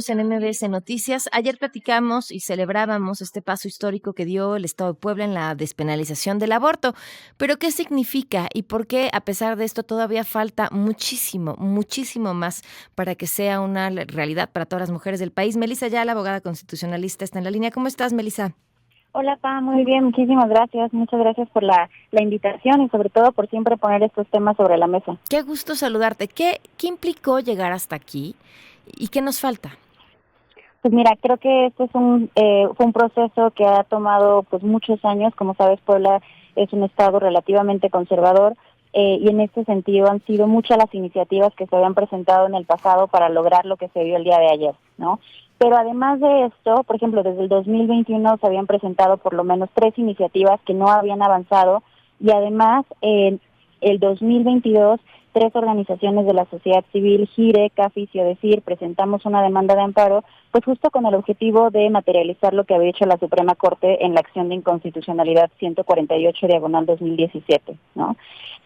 seguimos en MBS Noticias. Ayer platicamos y celebrábamos este paso histórico que dio el Estado de Puebla en la despenalización del aborto. Pero, ¿qué significa y por qué, a pesar de esto, todavía falta muchísimo, muchísimo más para que sea una realidad para todas las mujeres del país? Melissa Ayala, abogada constitucionalista, está en la línea. ¿Cómo estás, Melissa? Hola, Pa, muy bien, muchísimas gracias. Muchas gracias por la invitación y sobre todo por siempre poner estos temas sobre la mesa. Qué gusto saludarte. ¿Qué implicó llegar hasta aquí y qué nos falta? Pues mira, creo que este es fue un proceso que ha tomado pues muchos años. Como sabes, Puebla es un estado relativamente conservador y en este sentido han sido muchas las iniciativas que se habían presentado en el pasado para lograr lo que se vio el día de ayer, ¿no? Pero además de esto, por ejemplo, desde el 2021 se habían presentado por lo menos 3 iniciativas que no habían avanzado y además en el 2022 3 organizaciones de la sociedad civil, GIRE, CAFIS y ODECIR, presentamos una demanda de amparo, pues justo con el objetivo de materializar lo que había hecho la Suprema Corte en la acción de inconstitucionalidad 148/2017, ¿no?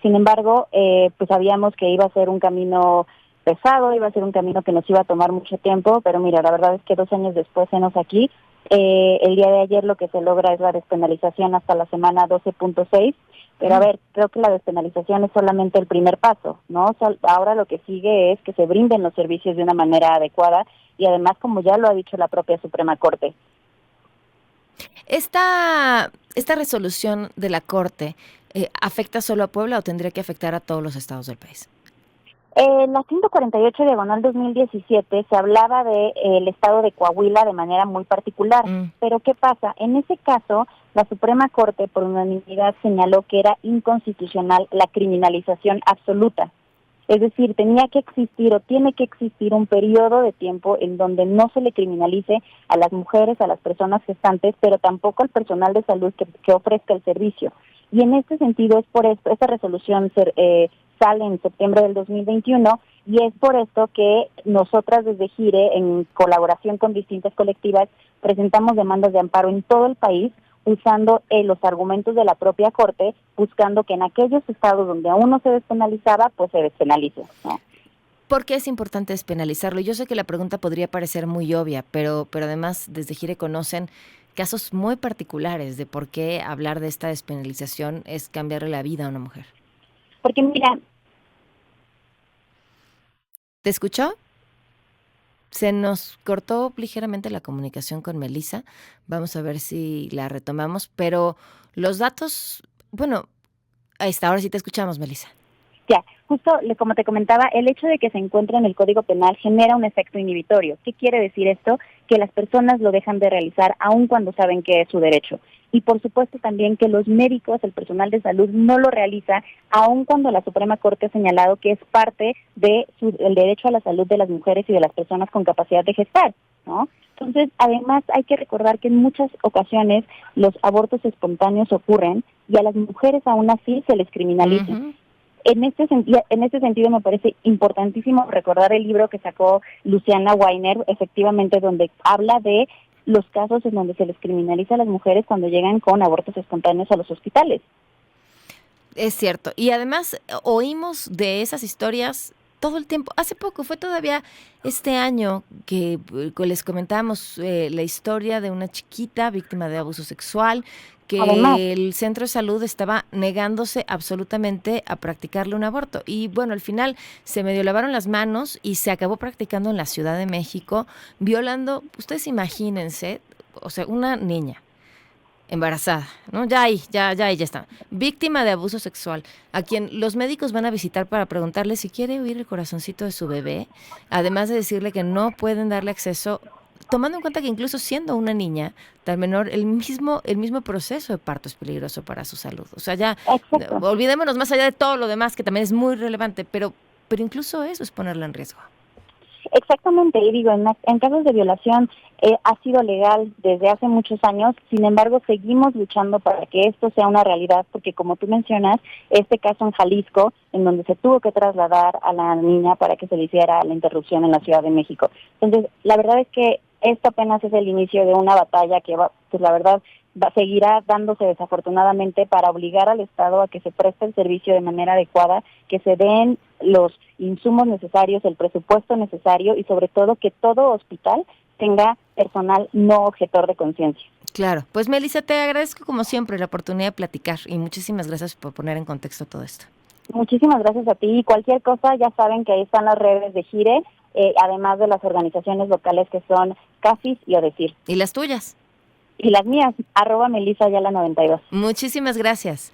Sin embargo, pues sabíamos que iba a ser un camino pesado, iba a ser un camino que nos iba a tomar mucho tiempo, pero mira, la verdad es que 2 años después enos aquí. El día de ayer lo que se logra es la despenalización hasta la semana 12.6, pero a ver, creo que la despenalización es solamente el primer paso, ¿no? O sea, ahora lo que sigue es que se brinden los servicios de una manera adecuada y además, como ya lo ha dicho la propia Suprema Corte. ¿Esta resolución de la Corte afecta solo a Puebla o tendría que afectar a todos los estados del país? En la 148/2017 se hablaba de el estado de Coahuila de manera muy particular, pero ¿qué pasa? En ese caso, la Suprema Corte por unanimidad señaló que era inconstitucional la criminalización absoluta. Es decir, tenía que existir o tiene que existir un periodo de tiempo en donde no se le criminalice a las mujeres, a las personas gestantes, pero tampoco al personal de salud que ofrezca el servicio. Y en este sentido es por esto, esta resolución sale en septiembre del 2021 y es por esto que nosotras desde GIRE, en colaboración con distintas colectivas, presentamos demandas de amparo en todo el país usando los argumentos de la propia Corte, buscando que en aquellos estados donde aún no se despenalizaba, pues se despenalice, ¿no? ¿Por qué es importante despenalizarlo? Yo sé que la pregunta podría parecer muy obvia, pero además desde GIRE conocen casos muy particulares de por qué hablar de esta despenalización es cambiarle la vida a una mujer. Porque mira... ¿Te escuchó? Se nos cortó ligeramente la comunicación con Melissa. Vamos a ver si la retomamos, pero los datos, bueno, ahí está, ahora sí te escuchamos, Melissa. Ya, justo como te comentaba, el hecho de que se encuentre en el Código Penal genera un efecto inhibitorio. ¿Qué quiere decir esto? Que las personas lo dejan de realizar aun cuando saben que es su derecho. Y por supuesto también que los médicos, el personal de salud no lo realiza aun cuando la Suprema Corte ha señalado que es parte de el derecho a la salud de las mujeres y de las personas con capacidad de gestar, ¿no? Entonces, además hay que recordar que en muchas ocasiones los abortos espontáneos ocurren y a las mujeres aún así se les criminaliza. Uh-huh. En este sentido me parece importantísimo recordar el libro que sacó Luciana Weiner, efectivamente, donde habla de los casos en donde se les criminaliza a las mujeres cuando llegan con abortos espontáneos a los hospitales. Es cierto. Y además oímos de esas historias todo el tiempo. Hace poco, fue todavía este año que les comentamos la historia de una chiquita víctima de abuso sexual, Además, que el centro de salud estaba negándose absolutamente a practicarle un aborto. Y bueno, al final se medio lavaron las manos y se acabó practicando en la Ciudad de México, violando, ustedes imagínense, o sea, una niña embarazada, ¿no? Ya está. Víctima de abuso sexual, a quien los médicos van a visitar para preguntarle si quiere oír el corazoncito de su bebé, además de decirle que no pueden darle acceso, tomando en cuenta que incluso siendo una niña tan menor, el mismo proceso de parto es peligroso para su salud. O sea, ya exacto. olvidémonos más allá de todo lo demás, que también es muy relevante, pero incluso eso es ponerla en riesgo. Exactamente, y digo, en casos de violación ha sido legal desde hace muchos años, sin embargo seguimos luchando para que esto sea una realidad, porque como tú mencionas, este caso en Jalisco, en donde se tuvo que trasladar a la niña para que se le hiciera la interrupción en la Ciudad de México. Entonces, la verdad es que esto apenas es el inicio de una batalla que va, pues la verdad, seguirá dándose desafortunadamente para obligar al Estado a que se preste el servicio de manera adecuada, que se den los insumos necesarios, el presupuesto necesario y sobre todo que todo hospital tenga personal no objetor de conciencia. Claro, pues Melissa, te agradezco como siempre la oportunidad de platicar y muchísimas gracias por poner en contexto todo esto. Muchísimas gracias a ti y cualquier cosa ya saben que ahí están las redes de Gire, además de las organizaciones locales que son CAFIS y ODECIR. ¿Y las tuyas? Y las mías, @Melissa Ayala 92. Muchísimas gracias.